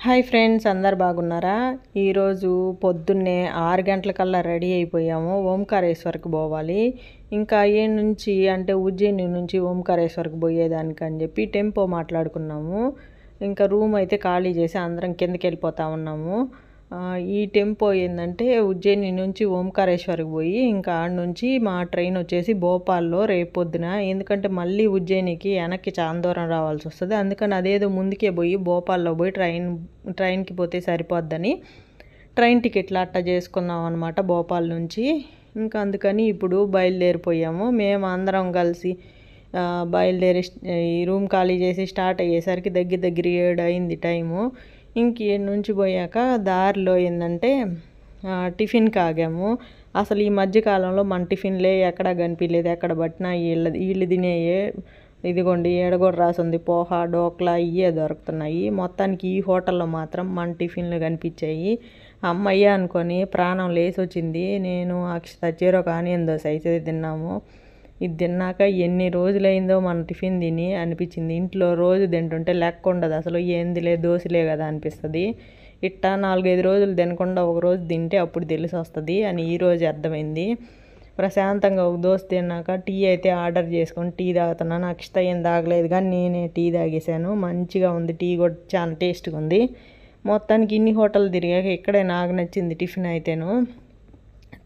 Hi friends, అందరు బాగున్నారా? ఈరోజు పొద్దున్నే 6 గంటలకల్లా రెడీ అయిపోయాము. ఓంకారేశ్వర్కి పోవాలి. ఇంకా ఏ నుంచి అంటే ఉజ్జయిని నుంచి ఓంకారేశ్వర్కి పోయేదానికని చెప్పి టెంపో మాట్లాడుకున్నాము. ఇంకా రూమ్ అయితే ఖాళీ చేసి అందరం కిందకి వెళ్ళిపోతా ఉన్నాము. ఈ టెంపో ఏంటంటే ఉజ్జయిని నుంచి ఓంకారేశ్వర్కి పోయి ఇంకా ఆడ నుంచి మా ట్రైన్ వచ్చేసి భోపాల్లో రేపు పొద్దున. ఎందుకంటే మళ్ళీ ఉజ్జయినికి వెనక్కి చాలా దూరం రావాల్సి వస్తుంది. అందుకని అదేదో ముందుకే పోయి భోపాల్లో పోయి ట్రైన్కి పోతే సరిపోద్దని ట్రైన్ టికెట్లు అట్టా చేసుకున్నాం అనమాట భోపాల్ నుంచి. ఇంకా అందుకని ఇప్పుడు బయలుదేరిపోయాము. మేము అందరం కలిసి బయలుదేరి ఈ రూమ్ ఖాళీ చేసి స్టార్ట్ అయ్యేసరికి దగ్గర 7 అయింది టైము. ఇంక నుంచి పోయాక దారిలో ఏంటంటే టిఫిన్కి ఆగాము. అసలు ఈ మధ్యకాలంలో మన టిఫిన్లే ఎక్కడా కనిపించలేదు. ఎక్కడ పట్టినా వీళ్ళు తినేయే. ఇదిగోండి ఈడ కూడా రాసింది పోహా, డోక్లా ఇవే దొరుకుతున్నాయి. మొత్తానికి ఈ హోటల్లో మాత్రం మన టిఫిన్లు కనిపించాయి. అమ్మయ్య అనుకొని ప్రాణం లేసి వచ్చింది. నేను అక్షత చెరొక ఆనియన్ దోశ అయితే తిన్నాము. ఇది తిన్నాక ఎన్ని రోజులైందో మన టిఫిన్ తిని అనిపించింది. ఇంట్లో రోజు తింటుంటే లెక్క ఉండదు, అసలు ఏందిలే దోశలే కదా అనిపిస్తుంది. ఇట్టా 4-5 రోజులు తినకుండా ఒక రోజు తింటే అప్పుడు తెలిసి వస్తుంది అని ఈరోజు అర్థమైంది. ప్రశాంతంగా ఒక దోశ తిన్నాక టీ అయితే ఆర్డర్ చేసుకొని టీ తాగుతున్నాను. అక్షత ఏం తాగలేదు కానీ నేనే టీ తాగేసాను. మంచిగా ఉంది, టీ కూడా చాలా టేస్ట్గా ఉంది. మొత్తానికి ఇన్ని హోటల్ తిరిగాక ఇక్కడే నాకు నచ్చింది టిఫిన్ అయితేను.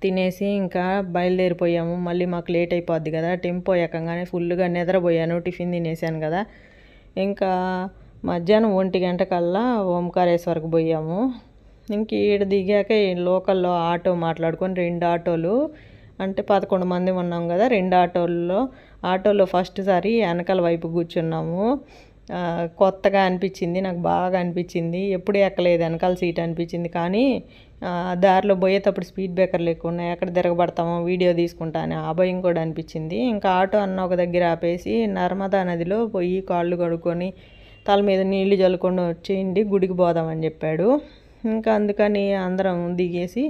తినేసి ఇంకా బయలుదేరిపోయాము. మళ్ళీ మాకు లేట్ అయిపోద్ది కదా. టెంపో ఎక్కగానే ఫుల్గా నిద్రపోయాను, టిఫిన్ తినేసాను కదా. ఇంకా మధ్యాహ్నం 1 గంటకల్లా ఓంకారేశ్వర్కి పోయాము. ఇంక ఈడ దిగాక లోకల్లో ఆటో మాట్లాడుకొని 2 ఆటోలు అంటే 11 మంది ఉన్నాం కదా. 2 ఆటోలో ఫస్ట్ సారి వెనకాల వైపు కూర్చున్నాము. కొత్తగా అనిపించింది, నాకు బాగా అనిపించింది. ఎప్పుడు ఎక్కలేదు వెనకాల సీట్ అనిపించింది. కానీ దారిలో పోయేటప్పుడు స్పీడ్ బ్రేకర్లు ఎక్కువ ఉన్నాయి, ఎక్కడ తిరగబడతామో వీడియో తీసుకుంటా అని ఆ భయం కూడా అనిపించింది. ఇంకా ఆటో అన్న ఒక దగ్గర ఆపేసి నర్మదా నదిలో పోయి కాళ్ళు కడుక్కొని తల మీద నీళ్లు చల్లుకొని వచ్చేయండి గుడికి పోదామని చెప్పాడు. ఇంకా అందుకని అందరం దిగేసి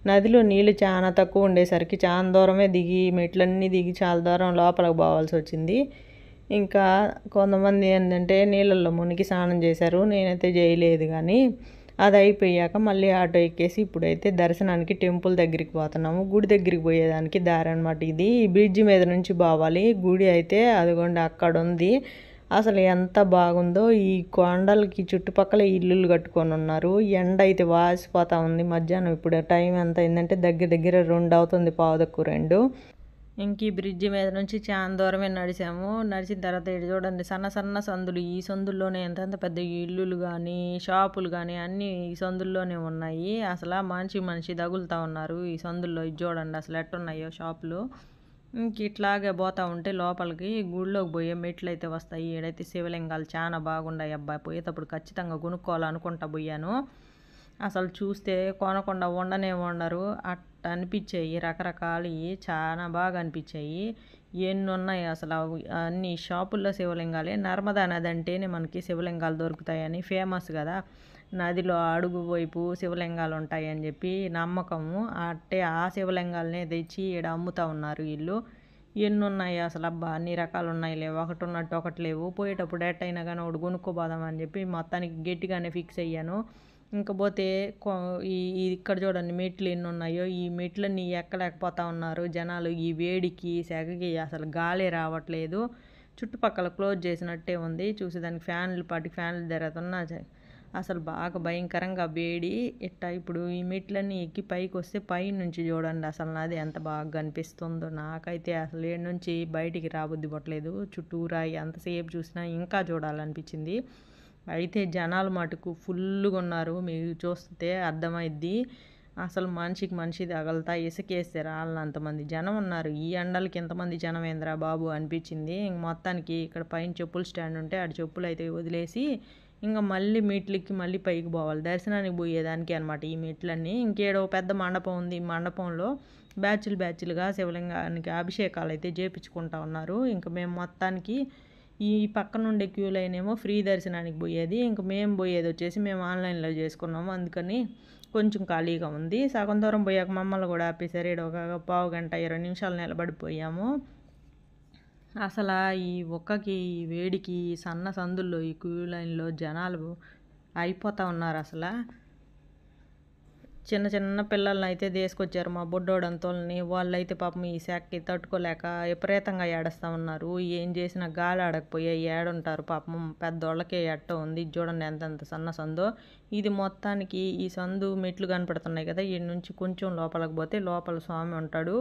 నదిలో నీళ్ళు చాలా తక్కువ ఉండేసరికి చాలా దూరమే దిగి మెట్లన్నీ దిగి చాలా దూరం లోపలికి పోవాల్సి వచ్చింది. ఇంకా కొంతమంది ఏంటంటే నీళ్ళల్లో మునిగి స్నానం చేశారు, నేనైతే చేయలేదు. కానీ అది అయిపోయాక మళ్ళీ ఆటో ఎక్కేసి ఇప్పుడైతే దర్శనానికి టెంపుల్ దగ్గరికి పోతున్నాము. గుడి దగ్గరికి పోయేదానికి దారి అనమాట ఇది. ఈ బ్రిడ్జి మీద నుంచి పోవాలి. గుడి అయితే అదిగోండి అక్కడ ఉంది. అసలు ఎంత బాగుందో. ఈ కొండలకి చుట్టుపక్కల ఇల్లులు కట్టుకొని ఉన్నారు. ఎండ అయితే వాసిపోతూ ఉంది. మధ్యాహ్నం ఇప్పుడు టైం ఎంత అయిందంటే దగ్గర 2 అవుతుంది, 2:15. ఇంక ఈ బ్రిడ్జి మీద నుంచి చాలా దూరమే నడిచాము. నడిచిన తర్వాత ఇటు చూడండి సన్న సందులు. ఈ సందుల్లోనే ఎంత పెద్ద ఇల్లులు కానీ షాపులు కానీ అన్నీ ఈ సందుల్లోనే ఉన్నాయి. అసలు మనిషి తగులుతూ ఉన్నారు ఈ సందుల్లో. ఇది చూడండి అసలు ఎట్టున్నాయో షాపులు. ఇంక ఇట్లాగే పోతూ ఉంటే లోపలికి గుడిలోకి పోయే మెట్లు అయితే వస్తాయి. ఈడైతే శివలింగాలు చాలా బాగున్నాయి. అబ్బాయి పోయేటప్పుడు ఖచ్చితంగా కొనుక్కోవాలనుకుంటా పోయాను. అసలు చూస్తే కొనకుండా ఉండరు అట్ట అనిపించాయి. రకరకాలవి చాలా బాగా అనిపించాయి. ఎన్ని ఉన్నాయి అసలు. అన్ని షాపుల్లో శివలింగాలే. నర్మదా నది అంటేనే మనకి శివలింగాలు దొరుకుతాయని ఫేమస్ కదా. నదిలో అడుగు వైపు శివలింగాలు ఉంటాయని చెప్పి నమ్మకము. అట్టే ఆ శివలింగాలనే తెచ్చి ఇక్కడ అమ్ముతూ ఉన్నారు వీళ్ళు. ఎన్ని ఉన్నాయి అసలు. అబ్బా అన్ని రకాలు ఉన్నాయిలే, ఒకటి ఉన్నట్టు ఒకటి లేవు. పోయేటప్పుడు ఎట్టయినా కానీ ఒకటి కొనుక్కోపోదామని చెప్పి మొత్తానికి గట్టిగానే ఫిక్స్ అయ్యాను. ఇంకపోతే ఇక్కడ చూడండి మెట్లు ఎన్ని ఉన్నాయో. ఈ మెట్లన్నీ ఎక్కలేకపోతా ఉన్నారు జనాలు. ఈ వేడికి సెగకి అసలు గాలే రావట్లేదు. చుట్టుపక్కల క్లోజ్ చేసినట్టే ఉంది. చూసేదానికి ఫ్యాన్లు తిరుగుతున్నా అసలు బాగా భయంకరంగా వేడి. ఇప్పుడు ఈ మెట్లన్నీ ఎక్కి పైకి వస్తే పై నుంచి చూడండి అసలు నాది ఎంత బాగా అనిపిస్తుందో. నాకైతే అసలు ఏడు నుంచి బయటికి రాబుద్ది పట్టలేదు. చుట్టూరా ఎంతసేపు చూసినా ఇంకా చూడాలనిపించింది. అయితే జనాలు మటుకు ఫుల్గా ఉన్నారు. మీరు చూస్తే అర్థమైద్ది. అసలు మనిషి తగలతా ఇసుకేస్తే రాళ్ళంతమంది జనం ఉన్నారు. ఈ ఎండలకి ఎంతమంది జనం ఏంద్రా బాబు అనిపించింది. ఇంక మొత్తానికి ఇక్కడ పైన చెప్పుల స్టాండ్ ఉంటే ఆడ చెప్పులు అయితే వదిలేసి ఇంకా మళ్ళీ మెట్లకి మళ్ళీ పైకి పోవాలి. దర్శనానికి పోయేదానికి అనమాట ఈ మెట్లన్నీ. ఇంకేడో పెద్ద మండపం ఉంది. ఈ మండపంలో బ్యాచ్లుగా శివలింగానికి అభిషేకాలు అయితే చేపించుకుంటా ఉన్నారు. ఇంకా మేము మొత్తానికి ఈ పక్క నుండి క్యూ లైన్ ఏమో ఫ్రీ దర్శనానికి పోయేది. ఇంకా మేము పోయేది వచ్చేసి మేము ఆన్లైన్లో చేసుకున్నాము. అందుకని కొంచెం ఖాళీగా ఉంది. సగం దూరం పోయాక మమ్మల్ని కూడా ఆపేసారు. ఒక 15 గంట 20 నిమిషాలు నిలబడిపోయాము. అసలు ఈ ఒక్కకి వేడికి సన్న సందుల్లో ఈ క్యూ లైన్లో జనాలు అయిపోతూ ఉన్నారు అసలు. చిన్న చిన్న పిల్లల్ని అయితే తీసుకొచ్చారు మా బుడ్డోడంతోళ్ళని. వాళ్ళైతే పాపం ఈ శాఖకి తట్టుకోలేక విపరీతంగా ఏడుస్తూ ఉన్నారు. ఏం చేసినా గాలి ఆడకపోయా ఏడుంటారు పాపం. పెద్దోళ్ళకే ఎట్ట ఉంది. ఇది చూడండి ఎంతెంత సన్న సందో. ఇది మొత్తానికి ఈ సందు మెట్లు కనపడుతున్నాయి కదా, ఈ నుంచి కొంచెం లోపలికి పోతే లోపల స్వామి ఉంటాడు.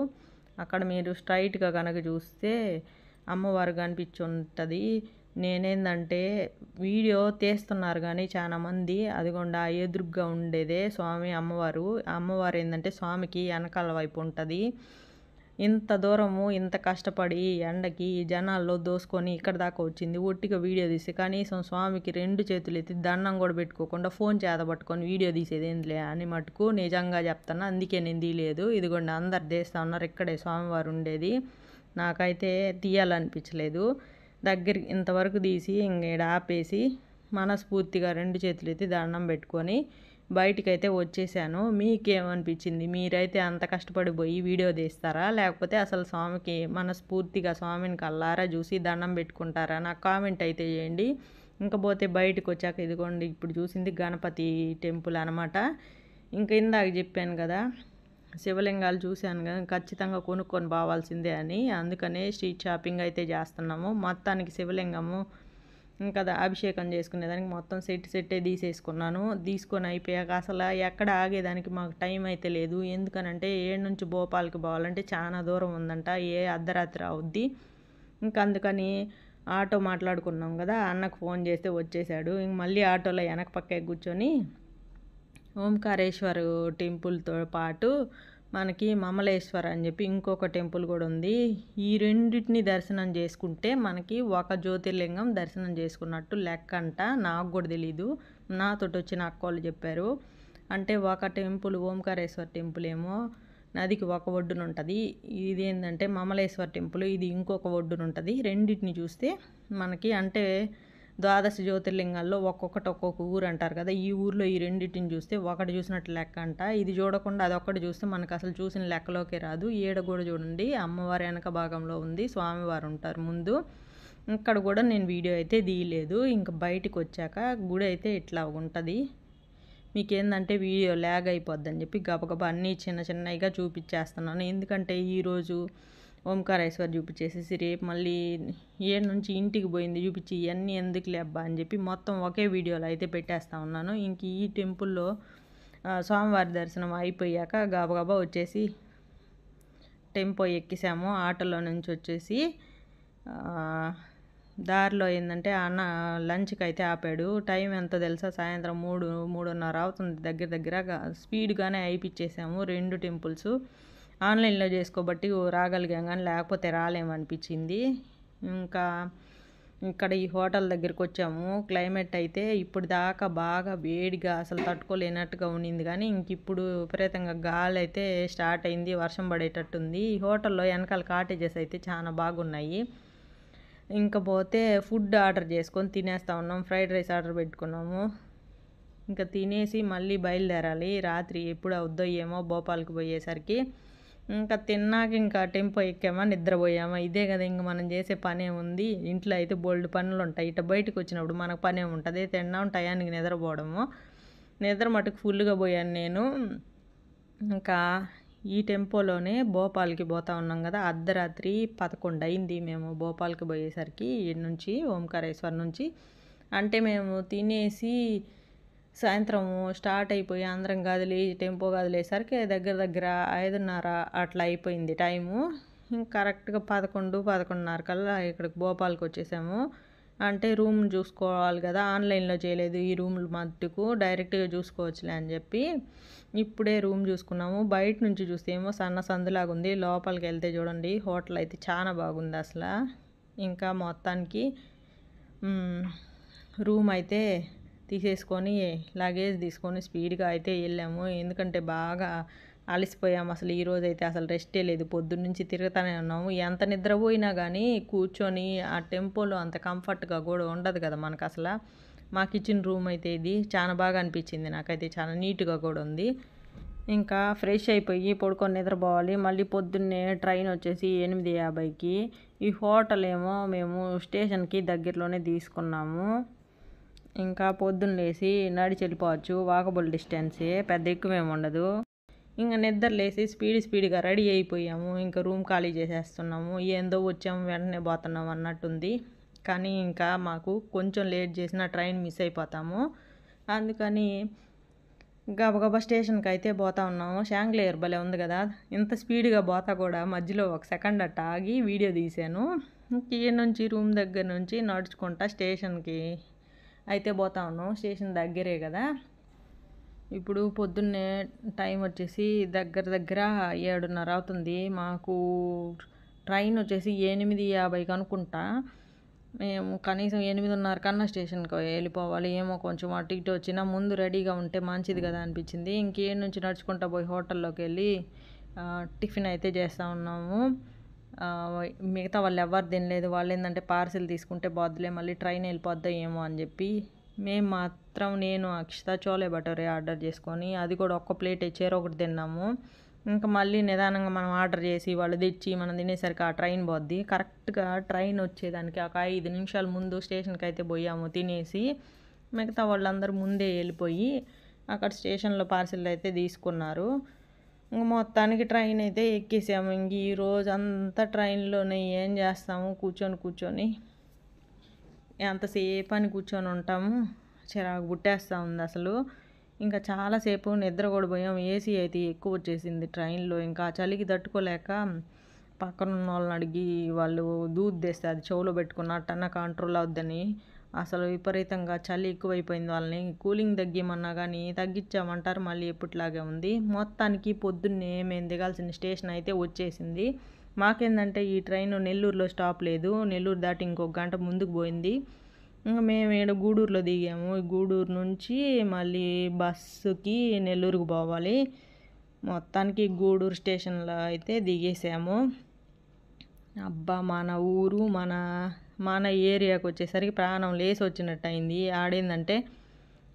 అక్కడ మీరు స్ట్రైట్గా కనుక చూస్తే అమ్మవారు కనిపించి ఉంటుంది. నేనేందంటే వీడియో తీస్తున్నారు కానీ చాలామంది అదిగొండ ఎదురుగ్గా ఉండేదే స్వామి అమ్మవారు. అమ్మవారు ఏంటంటే స్వామికి వెనకాల వైపు ఉంటుంది. ఇంత దూరము ఇంత కష్టపడి ఎండకి జనాల్లో దోసుకొని ఇక్కడ దాకా వచ్చింది. ఒట్టిగా వీడియో తీసి కనీసం స్వామికి 2 చేతులు ఎత్తి దండం కూడా పెట్టుకోకుండా ఫోన్ చేత పట్టుకొని వీడియో తీసేది ఏంటిలే అని మటుకు నిజంగా చెప్తాను. అందుకే నేను తీయలేదు. ఇదిగోండి అందరు తీస్తూ ఉన్నారు. ఇక్కడే స్వామివారు ఉండేది. నాకైతే తీయాలనిపించలేదు. దగ్గరికి ఇంతవరకు తీసి ఇంకేడ ఆపేసి మనస్ఫూర్తిగా 2 చేతులు ఎత్తి దండం పెట్టుకొని బయటికైతే వచ్చేసాను. మీకేమనిపించింది? మీరైతే అంత కష్టపడి పోయి వీడియో తీస్తారా, లేకపోతే అసలు స్వామికి మనస్ఫూర్తిగా స్వామిని కల్లారా చూసి దండం పెట్టుకుంటారా? నాకు కామెంట్ అయితే చేయండి. ఇంకా పోతే బయటకు వచ్చాక ఇదిగోండి ఇప్పుడు చూసింది గణపతి టెంపుల్ అనమాట. ఇంకా ఇందాక చెప్పాను కదా శివలింగాలు చూశాను కదా, ఖచ్చితంగా కొనుక్కొని పోవాల్సిందే అని. అందుకనే స్ట్రీట్ షాపింగ్ అయితే చేస్తున్నాము. మొత్తానికి శివలింగము ఇంకా అభిషేకం చేసుకునేదానికి మొత్తం సెట్టే తీసేసుకున్నాను. తీసుకొని అయిపోయాక అసలు ఎక్కడ ఆగేదానికి మాకు టైం అయితే లేదు. ఎందుకనంటే ఏడు నుంచి భోపాల్కి పోవాలంటే చాలా దూరం ఉందంట. అర్ధరాత్రి అవుద్ది. ఇంకా అందుకని ఆటో మాట్లాడుకున్నాం కదా, అన్నకు ఫోన్ చేస్తే వచ్చేసాడు. ఇంక మళ్ళీ ఆటోలో వెనక పక్కే కూర్చొని ఓంకారేశ్వర్ టెంపుల్తో పాటు మనకి మమలేశ్వర్ అని చెప్పి ఇంకొక టెంపుల్ కూడా ఉంది. ఈ రెండింటిని దర్శనం చేసుకుంటే మనకి ఒక జ్యోతిర్లింగం దర్శనం చేసుకున్నట్టు లెక్క అంట. నాకు కూడా తెలీదు, నాతోటి వచ్చిన అక్కోళ్ళు చెప్పారు. అంటే ఒక టెంపుల్ ఓంకారేశ్వర్ టెంపుల్ ఏమో నదికి ఒక ఒడ్డున ఉంటుంది. ఇది ఏంటంటే మమలేశ్వర్ టెంపుల్ ఇది ఇంకొక ఒడ్డున ఉంటుంది. రెండింటిని చూస్తే మనకి అంటే 12 జ్యోతిర్లింగాల్లో ఒక్కొక్కటి ఒక్కొక్క ఊరు అంటారు కదా, ఈ ఊర్లో ఈ రెండింటిని చూస్తే ఒకటి చూసినట్టు లెక్క అంట. ఇది చూడకుండా అదొక్కటి చూస్తే మనకు అసలు చూసిన లెక్కలోకే రాదు. ఈడ కూడా చూడండి అమ్మవారి వెనక భాగంలో ఉంది, స్వామివారు ఉంటారు ముందు. ఇక్కడ కూడా నేను వీడియో అయితే తీయలేదు. ఇంకా బయటికి వచ్చాక గుడి అయితే ఇట్లా ఉంటుంది. మీకేందంటే వీడియో ల్యాగ్ అయిపోద్దని చెప్పి గబగబా అన్నీ చిన్నగా చూపించేస్తున్నాను. ఎందుకంటే ఈరోజు ఓంకారేశ్వర్ చూపించేసేసి రేపు మళ్ళీ ఏడు నుంచి ఇంటికి పోయింది చూపించి ఇవన్నీ ఎందుకు లేబ్బా అని చెప్పి మొత్తం ఒకే వీడియోలో అయితే పెట్టేస్తా ఉన్నాను. ఇంక ఈ టెంపుల్లో స్వామివారి దర్శనం అయిపోయాక గబగబా వచ్చేసి టెంపో ఎక్కిసాము. ఆటోలో నుంచి వచ్చేసి దారిలో ఏంటంటే అన్న లంచ్కి అయితే ఆపాడు. టైం ఎంత తెలుసా, సాయంత్రం 3:30 అవుతుంది దగ్గర. స్పీడ్గానే అయిపించేసాము 2 టెంపుల్స్. ఆన్లైన్లో చేసుకోబట్టి రాగలిగాం కానీ లేకపోతే రాలేమనిపించింది. ఇంకా ఇక్కడ ఈ హోటల్ దగ్గరికి వచ్చాము. క్లైమేట్ అయితే ఇప్పుడు దాకా బాగా వేడిగా అసలు తట్టుకోలేనట్టుగా ఉండింది, కానీ ఇంక ఇప్పుడు విపరీతంగా గాలి అయితే స్టార్ట్ అయింది, వర్షం పడేటట్టుంది. ఈ హోటల్లో వెనకాల కాటేజెస్ అయితే చాలా బాగున్నాయి. ఇంకా పోతే ఫుడ్ ఆర్డర్ చేసుకొని తినేస్తూ ఉన్నాం. ఫ్రైడ్ రైస్ ఆర్డర్ పెట్టుకున్నాము. ఇంకా తినేసి మళ్ళీ బయలుదేరాలి. రాత్రి ఎప్పుడు అవుద్దో ఏమో భోపాల్కి పోయేసరికి. ఇంకా తిన్నాక ఇంకా టెంపో ఎక్కామా నిద్రపోయామా, ఇదే కదా ఇంక మనం చేసే పనే ఉంది. ఇంట్లో అయితే బోల్డ్ పనులు ఉంటాయి. ఇట్లా బయటకు వచ్చినప్పుడు మనకు పనే ఉంటుంది, తినడం టయానికి నిద్రపోవడము. నిద్ర మటుకు ఫుల్గా పోయాను నేను. ఇంకా ఈ టెంపోలోనే భోపాల్కి పోతా ఉన్నాం కదా, అర్ధరాత్రి 11 అయింది మేము భోపాల్కి పోయేసరికి. ఈ నుంచి ఓంకారేశ్వర్ నుంచి అంటే మేము తినేసి సాయంత్రం స్టార్ట్ అయిపోయి అందరం టెంపో కదిలేసరికి దగ్గర 5:30 అట్లా అయిపోయింది టైము. కరెక్ట్గా 11:30 కల్లా ఇక్కడికి భోపాల్కి వచ్చేసాము. అంటే రూమ్ చూసుకోవాలి కదా, ఆన్లైన్లో చేయలేదు ఈ రూమ్లు మట్టుకు, డైరెక్ట్గా చూసుకోవచ్చులే అని చెప్పి ఇప్పుడే రూమ్ చూసుకున్నాము. బయట నుంచి చూస్తే ఏమో సన్న సందులాగా ఉంది, లోపలికి వెళ్తే చూడండి హోటల్ అయితే చాలా బాగుంది అసలు. ఇంకా మొత్తానికి రూమ్ అయితే తీసేసుకొని లగేజ్ తీసుకొని స్పీడ్గా అయితే వెళ్ళాము. ఎందుకంటే బాగా అలసిపోయాము. అసలు ఈరోజు అయితే అసలు రెస్టే లేదు, పొద్దున్నుంచి తిరుగుతూనే ఉన్నాము. ఎంత నిద్రపోయినా కానీ కూర్చొని ఆ టెంపోలో అంత కంఫర్ట్గా కూడా ఉండదు కదా మనకు అసలు. మాకు ఇచ్చిన రూమ్ అయితే ఇది చాలా బాగా అనిపించింది నాకైతే, చాలా నీట్గా కూడా ఉంది. ఇంకా ఫ్రెష్ అయిపోయి పడుకొని నిద్రపోవాలి. మళ్ళీ పొద్దున్నే ట్రైన్ వచ్చేసి 8:50కి. ఈ హోటల్ ఏమో మేము స్టేషన్కి దగ్గరలోనే తీసుకున్నాము. ఇంకా పొద్దున్న లేసి నడిచి వెళ్ళిపోవచ్చు, వాకబుల్ డిస్టెన్సే, పెద్ద ఎక్కువేమి ఉండదు. ఇంకా నిద్ర లేసి స్పీడ్గా రెడీ అయిపోయాము. ఇంకా రూమ్ ఖాళీ చేసేస్తున్నాము. ఏందో వచ్చాము వెంటనే పోతున్నాము అన్నట్టుంది. కానీ ఇంకా మాకు కొంచెం లేట్ చేసిన ట్రైన్ మిస్ అయిపోతాము. అందుకని గబగబా స్టేషన్కి అయితే పోతా ఉన్నాము. షాంగ్లేయర్ భలే ఉంది కదా, ఇంత స్పీడ్గా పోతా కూడా మధ్యలో ఒక సెకండ్ అట్ట ఆగి వీడియో తీశాను. ఈ నుంచి రూమ్ దగ్గర నుంచి నడుచుకుంటా స్టేషన్కి అయితే పోతా ఉన్నాం. స్టేషన్ దగ్గరే కదా. ఇప్పుడు పొద్దున్నే టైం వచ్చేసి దగ్గర 7:30 అవుతుంది. మాకు ట్రైన్ వచ్చేసి 8:50 అనుకుంటా. మేము కనీసం 8:30 కన్నా స్టేషన్కి వెళ్ళిపోవాలి. ఏమో కొంచెం అటు ఇటు వచ్చినా ముందు రెడీగా ఉంటే మంచిది కదా అనిపించింది. ఇంకేం నుంచి నడుచుకుంటా పోయి హోటల్లోకి వెళ్ళి టిఫిన్ అయితే చేస్తూ ఉన్నాము. మిగతా వాళ్ళు ఎవరు తినలేదు. వాళ్ళు ఏంటంటే పార్సిల్ తీసుకుంటే పోద్దులే, మళ్ళీ ట్రైన్ వెళ్ళిపోద్దా ఏమో అని చెప్పి మేము మాత్రం నేను అక్షిత చోలే భటోరే ఆర్డర్ చేసుకొని అది కూడా ఒక్క ప్లేట్ ఇచ్చారు, ఒకటి తిన్నాము. ఇంకా మళ్ళీ నిదానంగా మనం ఆర్డర్ చేసి వాళ్ళు తెచ్చి మనం తినేసరికి ఆ ట్రైన్ పోద్ది. కరెక్ట్గా ట్రైన్ వచ్చేదానికి ఒక 5 నిమిషాల ముందు స్టేషన్కి అయితే పోయాము తినేసి. మిగతా వాళ్ళందరూ ముందే వెళ్ళిపోయి అక్కడ స్టేషన్లో పార్సిల్ అయితే తీసుకున్నారు. ఇంక మొత్తానికి ట్రైన్ అయితే ఎక్కేసాము. ఇంక ఈ రోజు అంతా ట్రైన్లోనే ఏం చేస్తాము, కూర్చొని ఎంతసేపు అని కూర్చొని ఉంటాము. చిరాకు పుట్టేస్తూ ఉంది అసలు. ఇంకా చాలాసేపు నిద్ర కూడా పోయాం. ఏసీ అయితే ఎక్కువ వచ్చేసింది ట్రైన్లో. ఇంకా చలికి తట్టుకోలేక పక్కన ఉన్న వాళ్ళని అడిగి వాళ్ళు దూద్ తెస్తే అది చెవులో పెట్టుకున్నట్టన్నా కంట్రోల్ అవుద్దని అసలు విపరీతంగా చలి ఎక్కువైపోయింది. వాళ్ళని కూలింగ్ తగ్గిమన్నా కానీ తగ్గించామంటారు, మళ్ళీ ఎప్పటిలాగే ఉంది. మొత్తానికి పొద్దున్నే మేము దిగాల్సిన స్టేషన్ అయితే వచ్చేసింది. మాకేందంటే ఈ ట్రైన్ నెల్లూరులో స్టాప్ లేదు, నెల్లూరు దాటి ఇంకొక గంట ముందుకు పోయింది. ఇంకా మేము ఈడ గూడూరులో దిగాము. గూడూరు నుంచి మళ్ళీ బస్సుకి నెల్లూరుకు పోవాలి. మొత్తానికి గూడూరు స్టేషన్లో అయితే దిగేసాము. అబ్బా, మన ఊరు మన ఏరియాకి వచ్చేసరికి ప్రాణం లేసి వచ్చినట్టు అయింది. ఆడేందంటే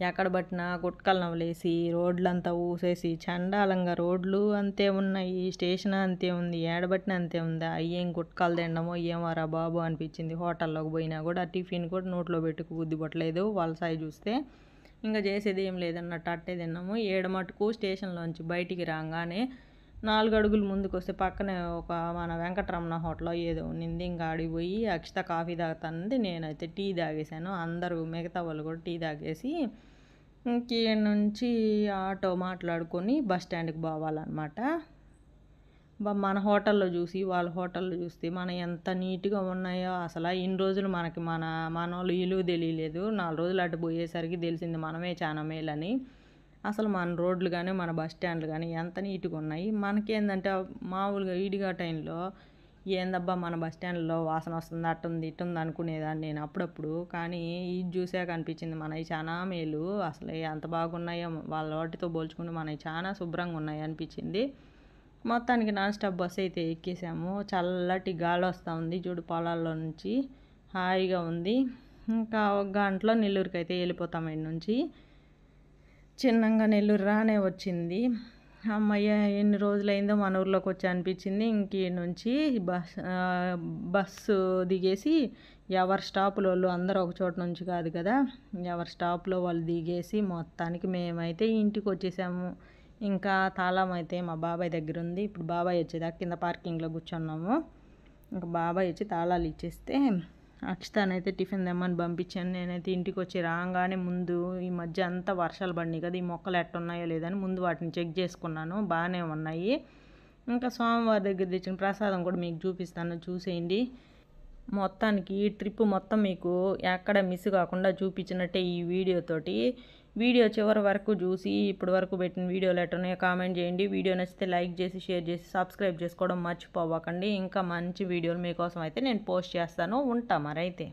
ఎక్కడ పట్టినా గుట్కలు నవలేసి రోడ్లంతా ఊసేసి చండాలంగా రోడ్లు అంతే ఉన్నాయి, స్టేషన్ అంతే ఉంది, ఏడబట్టిన అంతే ఉంది. అయ్యేం గుట్కాలు తినడమో ఏమోరా బాబు అనిపించింది. హోటల్లోకి పోయినా కూడా టిఫిన్ కూడా నోట్లో పెట్టుకు బుద్ధి పట్టలేదు వాళ్ళ సాయి చూస్తే. ఇంకా చేసేది ఏం లేదన్నట్టు అట్టే తిన్నాము. ఏడమటుకు స్టేషన్లోంచి బయటికి రాగానే 4 అడుగులు ముందుకు వస్తే పక్కనే ఒక మన వెంకటరమణ హోటల్ ఏదో ఉన్నింది. ఇంకా ఆడికి పోయి అక్షిత కాఫీ తాగుతానంది, నేనైతే టీ తాగేసాను. అందరూ మిగతా వాళ్ళు కూడా టీ తాగేసి ఇంక నుంచి ఆటో మాట్లాడుకొని బస్ స్టాండ్కి పోవాలన్నమాట. మన హోటల్లో చూసి వాళ్ళ హోటల్లో చూస్తే మన ఎంత నీట్గా ఉన్నాయో అసలు. ఇన్ని రోజులు మనకి మన వాళ్ళు ఇలువ తెలియలేదు. 4 రోజులు అటు పోయేసరికి తెలిసింది మనమే చాలా మేలని. అసలు మన రోడ్లు కానీ మన బస్ స్టాండ్లు కానీ ఎంత నీట్గా ఉన్నాయి. మనకేందంటే మామూలుగా ఈడిగా టైంలో ఏందబ్బా మన బస్ స్టాండ్లో వాసన వస్తుంది, అట్టుంది ఇట్టుంది అనుకునేదాన్ని నేను అప్పుడప్పుడు. కానీ ఇది చూసాక అనిపించింది మనవి చాలా మేలు. అసలు ఎంత బాగున్నాయో వాళ్ళ వాటితో పోల్చుకుంటే మనవి చాలా శుభ్రంగా ఉన్నాయి అనిపించింది. మొత్తానికి నాన్ స్టాప్ బస్సు అయితే ఎక్కేసాము. చల్లటి గాలి వస్తూ ఉంది చూడు పొలాల్లో నుంచి, హాయిగా ఉంది. ఇంకా ఒక గంటలో నెల్లూరుకి అయితే వెళ్ళిపోతాం. ఇక్కడి నుంచి చిన్నగా నెల్లూరు రానే వచ్చింది. అమ్మయ్య, ఎన్ని రోజులైందో మన ఊర్లోకి వచ్చి అనిపించింది. ఇంక నుంచి బస్సు దిగేసి ఎవరి స్టాపులో వాళ్ళు అందరూ ఒక చోట నుంచి కాదు కదా, ఎవరి స్టాప్లో వాళ్ళు దిగేసి మొత్తానికి మేమైతే ఇంటికి వచ్చేసాము. ఇంకా తాళం అయితే మా బాబాయ్ దగ్గర ఉంది. ఇప్పుడు బాబాయ్ వచ్చేదాకా కింద పార్కింగ్లో కూర్చున్నాము. ఇంకా బాబాయ్ వచ్చి తాళాలు ఇచ్చేస్తే అక్షితానైతే టిఫిన్ తెమ్మని పంపించాను. నేనైతే ఇంటికి వచ్చి రాగానే ముందు ఈ మధ్య అంతా వర్షాలు పడినాయి కదా, ఈ మొక్కలు ఎట్టున్నాయో లేదని ముందు వాటిని చెక్ చేసుకున్నాను. బాగానే ఉన్నాయి. ఇంకా స్వామివారి దగ్గర తెచ్చిన ప్రసాదం కూడా మీకు చూపిస్తాను, చూసేయండి. మొత్తానికి ఈ ట్రిప్ మొత్తం మీకు ఎక్కడ మిస్ కాకుండా చూపించినట్టే ఈ వీడియోతోటి. వీడియో చివరి వరకు చూసి ఇప్పటి వరకు పెట్టిన వీడియోలు ఎట్టున్నాయో కామెంట్ చేయండి. వీడియో నచ్చితే లైక్ చేసి షేర్ చేసి సబ్స్క్రైబ్ చేసుకోవడం మర్చిపోవకండి. ఇంకా మంచి వీడియోలు మీకోసం అయితే నేను పోస్ట్ చేస్తాను. ఉంటా మరైతే.